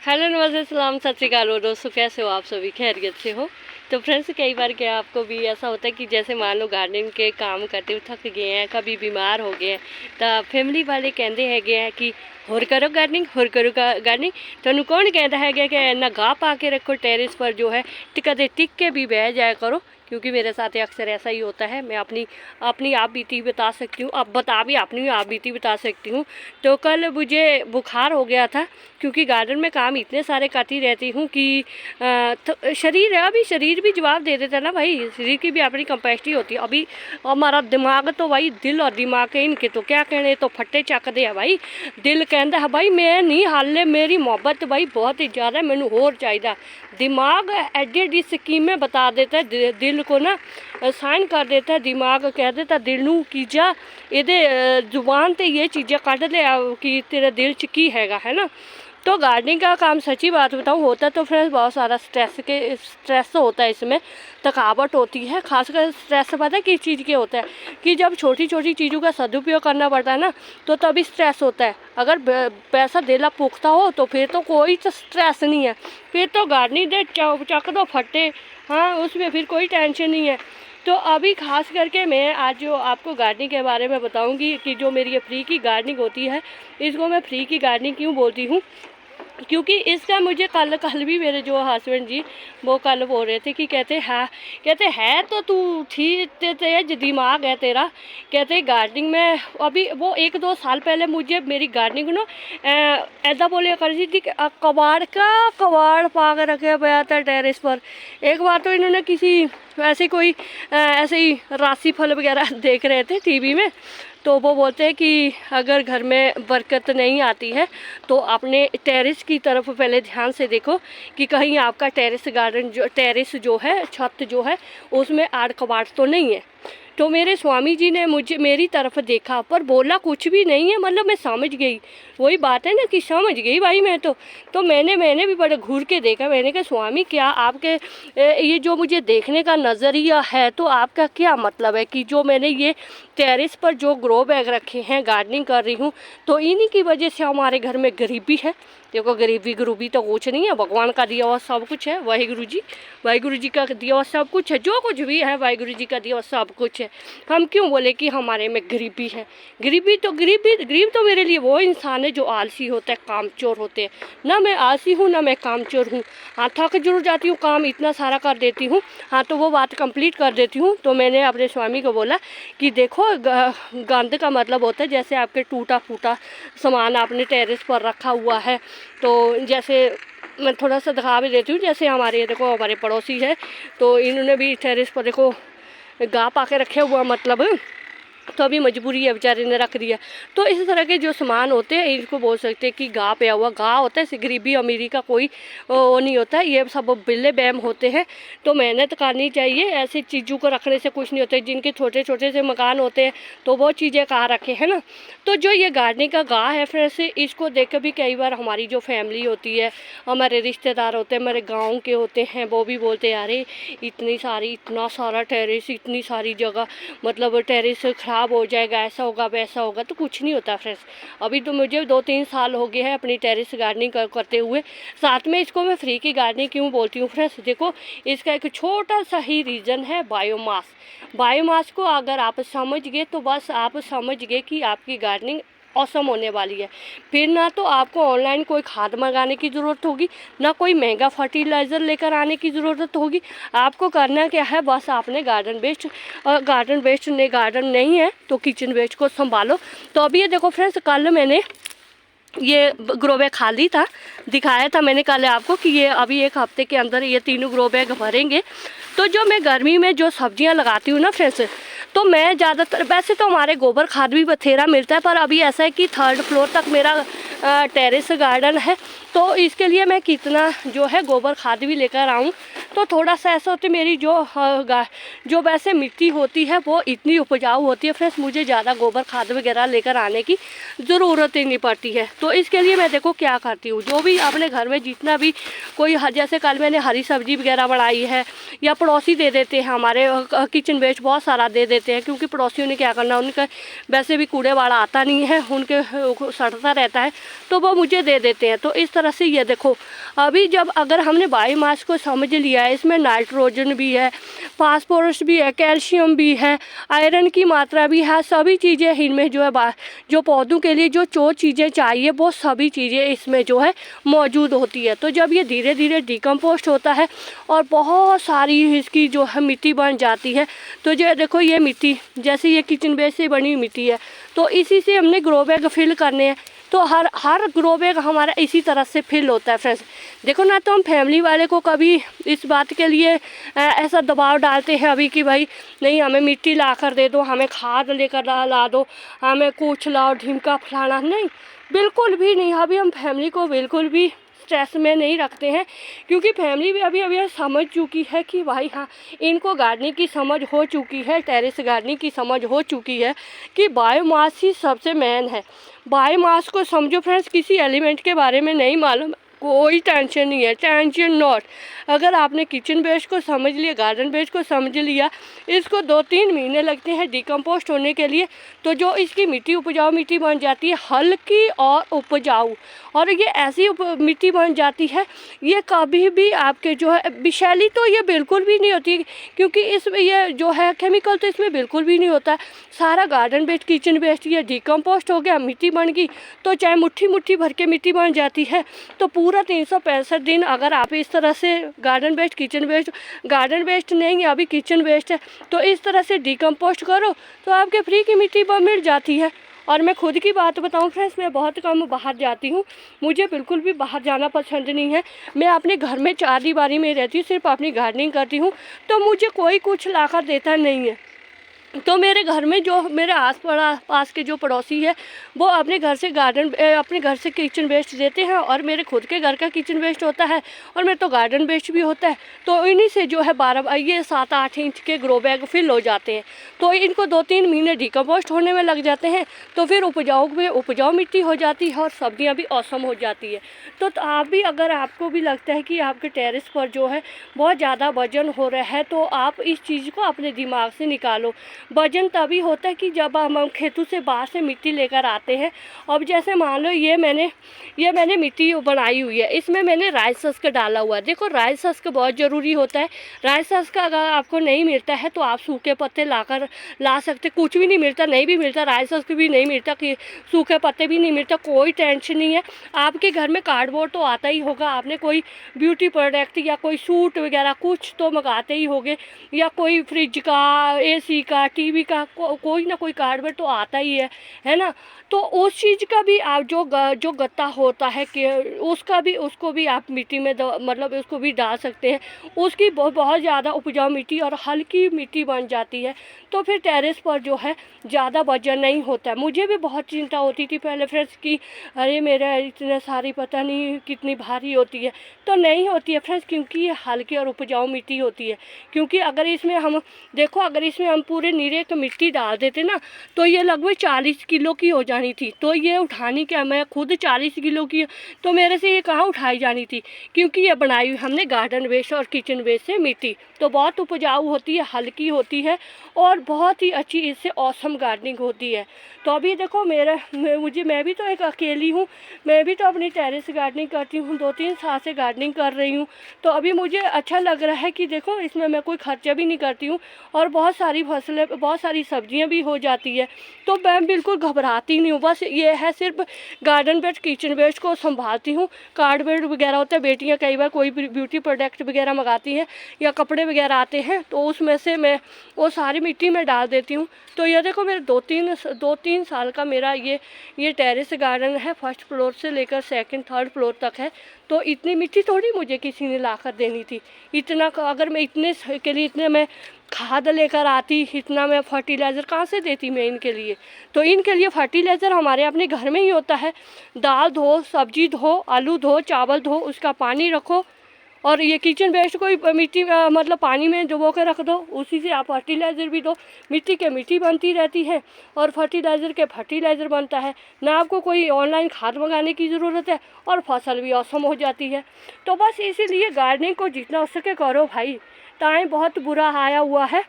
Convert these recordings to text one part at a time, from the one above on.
Hello नमस्ते सलाम सत श्री अकाल दोस्तों, कैसे हो आप सभी? खैरियत से हो? तो फ्रेंड्स, कई बार क्या आपको भी ऐसा होता है कि जैसे मान लो गार्डनिंग के काम करते हुए थक गए हैं, कभी बीमार हो गए हैं, तो फैमिली वाले कहते हैं कि होर करो गार्डनिंग, होर करो गार्डनिंग। तो कौन कहता है कि ना गा पा के रखो टेरिस पर, जो है कदे टिक के भी बह जाया करो। क्योंकि मेरे साथ अक्सर ऐसा ही होता है। मैं अपनी आप बीती बता सकती हूँ, अब अपनी आप बीती बता सकती हूँ। तो कल मुझे बुखार हो गया था, क्योंकि गार्डन में काम इतने सारे करती रहती हूँ कि शरीर है, अभी शरीर भी जवाब दे देता है ना भाई। शरीर की भी अपनी कैपेसिटी होती है। अभी हमारा दिमाग तो भाई, दिल और दिमाग के इनके तो क्या कहने, तो फट्टे चकते हैं भाई। दिल कहता है भाई मैं नहीं हाले, मेरी मोहब्बत भाई बहुत ही ज़्यादा, मैनू होर चाहिए। दिमाग एडी एडी स्कीमें बता देता है, दिल को ना साइन कर देता है। दिमाग कह देता दिल नू की जा ये जुबान ते ये चीज़ें कढ़ ले कि तेरे दिल च की है ना। तो गार्डनिंग का काम, सच्ची बात बताऊँ, होता तो फ्रेंड्स बहुत सारा स्ट्रेस होता है इसमें, थकावट होती है। खासकर स्ट्रेस पता है किस चीज़ के होता है कि जब छोटी छोटी चीज़ों का सदुपयोग करना पड़ता है ना, तो तभी स्ट्रेस होता है। अगर पैसा देला पुख्ता हो तो फिर तो कोई तो स्ट्रेस नहीं है, फिर तो गार्डनिंग दे चक दो फट्टे, हाँ उसमें फिर कोई टेंशन नहीं है। तो अभी खास करके मैं आज जो आपको गार्डनिंग के बारे में बताऊंगी कि जो मेरी ये फ्री की गार्डनिंग होती है, इसको मैं फ्री की गार्डनिंग क्यों बोलती हूँ, क्योंकि इसका मुझे कल भी मेरे जो हस्बैंड जी वो कल बोल रहे थे कि कहते है तो तू ठीक तेज दिमाग है तेरा। कहते गार्डनिंग में अभी वो 1-2 साल पहले मुझे मेरी गार्डनिंग ना ऐसा बोले कर दी थी कि कबाड़ पा के रखे पाया था टेरेस पर। एक बार तो इन्होंने किसी ऐसे ही राशि फल वगैरह देख रहे थे टीवी में, तो वो बोलते हैं कि अगर घर में बरकत नहीं आती है तो अपने टेरेस की तरफ पहले ध्यान से देखो कि कहीं आपका टेरेस जो है, छत जो है, उसमें आड़ कबाड़ तो नहीं है। तो मेरे स्वामी जी ने मेरी तरफ देखा पर बोला कुछ भी नहीं है। मतलब मैं समझ गई, वही बात है ना कि समझ गई भाई मैं तो मैंने भी बड़े घूर के देखा। मैंने कहा स्वामी क्या आपके ये जो मुझे देखने का नज़रिया है, तो आपका क्या मतलब है कि जो मैंने ये टेरेस पर जो ग्रो बैग रखे हैं, गार्डनिंग कर रही हूँ, तो इन्हीं की वजह से हमारे घर में गरीबी है। देखो गरीबी तो कुछ नहीं है, भगवान का दिया हुआ सब कुछ है। वाहिगुरु जी का दिया हुआ सब कुछ है, जो कुछ भी है वाहिगुरु जी का दिया हुआ सब कुछ है। हम क्यों बोले कि हमारे में गरीबी है? गरीब तो मेरे लिए वो इंसान है जो आलसी होता है, कामचोर होते हैं। ना मैं आलसी हूँ ना मैं कामचोर हूँ। हाँ थक जरूर जाती हूँ, काम इतना सारा कर देती हूँ, हाँ तो वो बात कंप्लीट कर देती हूँ। तो मैंने अपने स्वामी को बोला कि देखो गंद का मतलब होता है जैसे आपके टूटा फूटा सामान आपने टेरेस पर रखा हुआ है। तो जैसे मैं थोड़ा सा दिखा भी देती हूँ, जैसे हमारे पड़ोसी है, तो इन्होंने भी टेरेस पर देखो गा पा के रखे हुआ, मतलब तो अभी मजबूरी है, बेचारे ने रख दिया। तो इस तरह के जो सामान होते हैं इनको बोल सकते हैं कि गा पे हुआ गा होता है। गरीबी अमीरी का कोई वो नहीं होता है, ये सब बिल्ले बैम होते हैं। तो मेहनत करनी चाहिए, ऐसी चीज़ों को रखने से कुछ नहीं होता है। जिनके छोटे छोटे से मकान होते हैं तो वो चीज़ें कहाँ रखे हैं ना। तो जो ये गार्डनिंग का गा है फ्रेंड्स, इसको देख कर भी कई बार हमारी जो फैमिली होती है, हमारे रिश्तेदार होते हैं, हमारे गाँव के होते हैं, वो भी बोलते हैं अरे इतना सारा टेरेस, इतनी सारी जगह, मतलब टेरेस ख़राब हो जाएगा, ऐसा होगा वैसा होगा। तो कुछ नहीं होता फ्रेंड्स। अभी तो मुझे 2-3 साल हो गए हैं अपनी टेरेस गार्डनिंग करते हुए। साथ में इसको मैं फ्री की गार्डनिंग क्यों बोलती हूँ फ्रेंड्स, देखो इसका एक छोटा सा ही रीज़न है, बायोमास को अगर आप समझ गए तो बस आप समझ गए कि आपकी गार्डनिंग औसम होने वाली है। फिर ना तो आपको ऑनलाइन कोई खाद मंगाने की ज़रूरत होगी, ना कोई महंगा फर्टिलाइज़र लेकर आने की ज़रूरत होगी। आपको करना क्या है, बस आपने गार्डन नहीं है तो किचन वेस्ट को संभालो। तो अभी ये देखो फ्रेंड्स, कल मैंने ये ग्रो बैग खाली था, दिखाया था मैंने कल आपको कि ये अभी 1 हफ्ते के अंदर ये 3 ग्रो बैग भरेंगे। तो जो मैं गर्मी में जो सब्जियां लगाती हूँ ना फ्रेंड्स, तो मैं ज़्यादातर, वैसे तो हमारे गोबर खाद भी बथेरा मिलता है, पर अभी ऐसा है कि 3rd फ्लोर तक मेरा टेरेस गार्डन है। तो इसके लिए मैं कितना जो है गोबर खाद भी लेकर आऊँ, तो थोड़ा सा ऐसा होता है मेरी जो वैसे मिट्टी होती है वो इतनी उपजाऊ होती है फ्रेंड्स, मुझे ज़्यादा गोबर खाद वगैरह लेकर आने की ज़रूरत ही नहीं पड़ती है। तो इसके लिए मैं देखो क्या करती हूँ, जो भी अपने घर में जितना भी कोई जैसे कल मैंने हरी सब्जी वगैरह बनाई है या पड़ोसी दे देते हैं, हमारे किचन वेस्ट बहुत सारा दे देते हैं, क्योंकि पड़ोसियों ने क्या करना, उनका वैसे भी कूड़े वाला आता नहीं है, उनके सड़ता रहता है, तो वो मुझे दे देते हैं। तो इस तरह से ये देखो अभी जब अगर हमने बायोमास को समझ लिया है, इसमें नाइट्रोजन भी है, फास्फोरस भी है, कैल्शियम भी है, आयरन की मात्रा भी है, सभी चीज़ें इनमें जो है जो पौधों के लिए जो चीज़ें चाहिए वो सभी चीज़ें इसमें जो है मौजूद होती है। तो जब ये धीरे धीरे डिकम्पोस्ट होता है और बहुत सारी इसकी जो है मिट्टी बन जाती है, तो जो देखो ये मिट्टी जैसे ये किचन वेस्ट से बनी हुई मिट्टी है, तो इसी से हमने ग्रो बैग फिल करने हैं। तो हर ग्रो बैग हमारा इसी तरह से फिल होता है फ्रेंड्स। देखो ना, तो हम फैमिली वाले को कभी इस बात के लिए ऐसा दबाव डालते हैं अभी कि भाई नहीं हमें मिट्टी ला कर दे दो, हमें खाद लेकर ला दो, हमें कुछ लाओ ढिमका फलाना, नहीं बिल्कुल भी नहीं। अभी हम फैमिली को बिल्कुल भी स्ट्रेस में नहीं रखते हैं, क्योंकि फैमिली भी अभी समझ चुकी है कि भाई हाँ, इनको गार्डनिंग की समझ हो चुकी है, टेरेस गार्डनिंग की समझ हो चुकी है कि बायोमास ही सबसे मेन है। बायोमास को समझो फ्रेंड्स, किसी एलिमेंट के बारे में नहीं मालूम, कोई टेंशन नहीं है, टेंशन नॉट। अगर आपने किचन वेस्ट को समझ लिया, गार्डन वेस्ट को समझ लिया, इसको 2-3 महीने लगते हैं डिकम्पोस्ट होने के लिए, तो जो इसकी मिट्टी उपजाऊ मिट्टी बन जाती है, हल्की और उपजाऊ, और ये ऐसी मिट्टी बन जाती है, ये कभी भी आपके जो है विषैली तो ये बिल्कुल भी नहीं होती, क्योंकि इसमें ये जो है केमिकल तो इसमें बिल्कुल भी नहीं होता है। सारा गार्डन वेस्ट किचन वेस्ट ये डिकम्पोस्ट हो गया, मिट्टी बन गई, तो चाहे मुट्ठी मुट्ठी भर के मिट्टी बन जाती है, तो पूरा 365 दिन अगर आप इस तरह से garden waste kitchen waste, garden waste नहीं अभी किचन वेस्ट है, तो इस तरह से डिकम्पोस्ट करो तो आपके फ्री की मिट्टी मिल जाती है। और मैं खुद की बात बताऊं फ्रेंड्स, मैं बहुत कम बाहर जाती हूँ, मुझे बिल्कुल भी बाहर जाना पसंद नहीं है। मैं अपने घर में चारदीवारी में रहती हूँ, सिर्फ अपनी गार्डनिंग करती हूँ, तो मुझे कोई कुछ ला कर देता नहीं है। तो मेरे घर में जो मेरे पास के जो पड़ोसी है, वो अपने घर से अपने घर से किचन वेस्ट देते हैं, और मेरे खुद के घर का किचन वेस्ट होता है, और मेरे तो गार्डन वेस्ट भी होता है। तो इन्हीं से जो है 7-8 इंच के ग्रो बैग फिल हो जाते हैं। तो इनको 2-3 महीने डिकम्पोस्ट होने में लग जाते हैं, तो फिर उपजाऊ मिट्टी हो जाती है और सब्जियाँ भी औसम हो जाती है। तो आप भी, अगर आपको भी लगता है कि आपके टेरेस पर जो है बहुत ज़्यादा वजन हो रहा है, तो आप इस चीज़ को अपने दिमाग से निकालो। वजन तभी होता है कि जब हम खेतों से बाहर से मिट्टी लेकर आते हैं। अब जैसे मान लो ये मैंने मिट्टी बनाई हुई है, इसमें मैंने राइस हस्क डाला हुआ है। देखो राइस हस्क बहुत ज़रूरी होता है। राइस हस्क अगर आपको नहीं मिलता है तो आप सूखे पत्ते ला सकते, कुछ भी नहीं मिलता, नहीं भी मिलता, राइस हस्क भी नहीं मिलता, कि सूखे पत्ते भी नहीं मिलता, कोई टेंशन नहीं है। आपके घर में कार्डबोर्ड तो आता ही होगा, आपने कोई ब्यूटी प्रोडक्ट या कोई सूट वगैरह कुछ तो मंगाते ही होंगे, या कोई फ्रिज का, AC का, टीवी का कोई ना कोई कार्डबोर्ड तो आता ही है ना। तो उस चीज़ का भी आप जो गत्ता होता है कि उसको भी आप मिट्टी में मतलब उसको भी डाल सकते हैं। उसकी बहुत ज़्यादा उपजाऊ मिट्टी और हल्की मिट्टी बन जाती है, तो फिर टेरेस पर जो है ज़्यादा वजन नहीं होता है। मुझे भी बहुत चिंता होती थी पहले फ्रेंड्स की अरे मेरा इतने सारी पता नहीं कितनी भारी होती है, तो नहीं होती है फ्रेंड्स, क्योंकि ये हल्की और उपजाऊ मिट्टी होती है। क्योंकि अगर इसमें हम देखो, अगर इसमें हम पूरे नीरे की मिट्टी डाल देते ना, तो ये लगभग 40 किलो की हो जानी थी। तो ये उठानी क्या, मैं खुद 40 किलो की, तो मेरे से ये कहाँ उठाई जानी थी, क्योंकि ये बनाई हुई हमने गार्डन वेस्ट और किचन वेस्ट से मिट्टी, तो बहुत उपजाऊ होती है, हल्की होती है और बहुत ही अच्छी इससे औसम गार्डनिंग होती है। तो अभी देखो मैं भी तो एक अकेली हूँ, मैं भी तो अपनी टेरेस गार्डनिंग करती हूँ, 2-3 साल से गार्डनिंग कर रही हूँ। तो अभी मुझे अच्छा लग रहा है कि देखो इसमें मैं कोई खर्चा भी नहीं करती हूँ और बहुत सारी फसलें, बहुत सारी सब्जियाँ भी हो जाती है। तो मैं बिल्कुल घबराती नहीं हूँ, बस ये है सिर्फ गार्डन वेस्ट किचन वेस्ट को संभालती हूँ। कार्डबोर्ड वगैरह होता है, बेटियाँ कई बार कोई ब्यूटी प्रोडक्ट वगैरह मंगाती हैं या कपड़े वगैरह आते हैं, तो उसमें से मैं वो सारी मिट्टी में डाल देती हूँ। तो ये देखो मेरे 2-3 साल का मेरा ये टेरेस गार्डन है, फर्स्ट फ्लोर से लेकर 2nd 3rd फ्लोर तक है। तो इतनी मिट्टी थोड़ी मुझे किसी ने ला कर देनी थी। इतना अगर मैं इतने के लिए इतने मैं खाद लेकर आती, इतना मैं फर्टिलाइज़र कहाँ से देती मैं इनके लिए। तो इनके लिए फर्टिलाइज़र हमारे अपने घर में ही होता है। दाल धो, सब्जी धो, आलू धो, चावल धो, उसका पानी रखो और ये किचन वेस्ट कोई मिट्टी मतलब पानी में डुबो के रख दो, उसी से आप फर्टिलाइज़र भी दो, मिट्टी के मिट्टी बनती रहती है और फर्टिलाइज़र के फर्टिलाइज़र बनता है। ना आपको कोई ऑनलाइन खाद मंगाने की ज़रूरत है और फसल भी औसम हो जाती है। तो बस इसीलिए गार्डनिंग को जितना हो सके करो भाई। टाइम बहुत बुरा आया हुआ है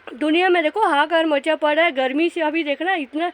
दुनिया में, देखो हाहाकार मचा पड़ा है गर्मी से। अभी देखना इतना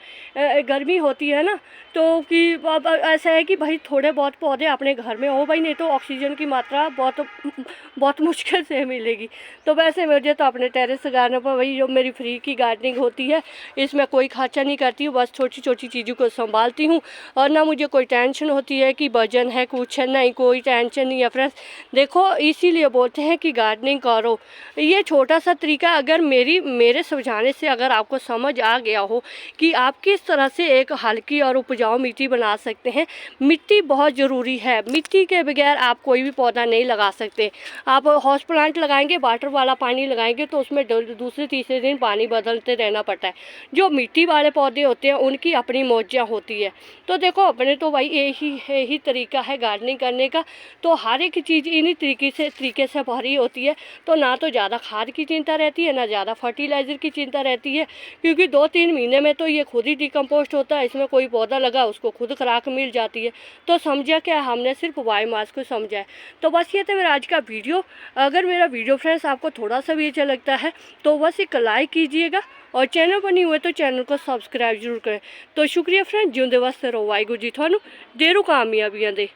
गर्मी होती है ना, तो कि अब ऐसा है कि भाई थोड़े बहुत पौधे अपने घर में हो भाई, नहीं तो ऑक्सीजन की मात्रा बहुत मुश्किल से मिलेगी। तो वैसे मुझे तो अपने टेरेस गार्डन पर वही जो मेरी फ्री की गार्डनिंग होती है, इसमें कोई खर्चा नहीं करती हूँ, बस छोटी छोटी चीज़ों को संभालती हूँ और ना मुझे कोई टेंशन होती है कि वजन है कुछ है, नहीं कोई टेंशन नहीं है फ्रेंड्स। देखो इसीलिए बोलते हैं कि गार्डनिंग करो। ये छोटा सा तरीका अगर मेरे समझाने से अगर आपको समझ आ गया हो कि आप किस तरह से एक हल्की और उपजाऊ मिट्टी बना सकते हैं। मिट्टी बहुत ज़रूरी है, मिट्टी के बगैर आप कोई भी पौधा नहीं लगा सकते। आप हाउस प्लांट लगाएंगे, वाटर वाला पानी लगाएंगे तो उसमें दूसरे तीसरे दिन पानी बदलते रहना पड़ता है। जो मिट्टी वाले पौधे होते हैं उनकी अपनी मौजा होती है। तो देखो अपने तो भाई यही तरीका है गार्डनिंग करने का। तो हर एक चीज़ इन्हीं तरीके से भरी होती है। तो ना तो ज़्यादा खाद की चिंता रहती है, ना ज़्यादा फर्टिलाइज़र की चिंता रहती है, क्योंकि 2-3 महीने में तो ये खुद ही डिकम्पोस्ट होता है। इसमें कोई पौधा लगा उसको खुद खुराक मिल जाती है। तो समझा क्या, हमने सिर्फ बायोमास को समझा है। तो बस ये था मेरा आज का वीडियो। अगर मेरा वीडियो फ्रेंड्स आपको थोड़ा सा भी अच्छा लगता है तो बस एक लाइक कीजिएगा और चैनल पर नहीं हुए तो चैनल को सब्सक्राइब जरूर करें। तो शुक्रिया फ्रेंड, जिंदे वास्ते रहो, वाहिगुरू जी थानू देरू कामयाबियां दे।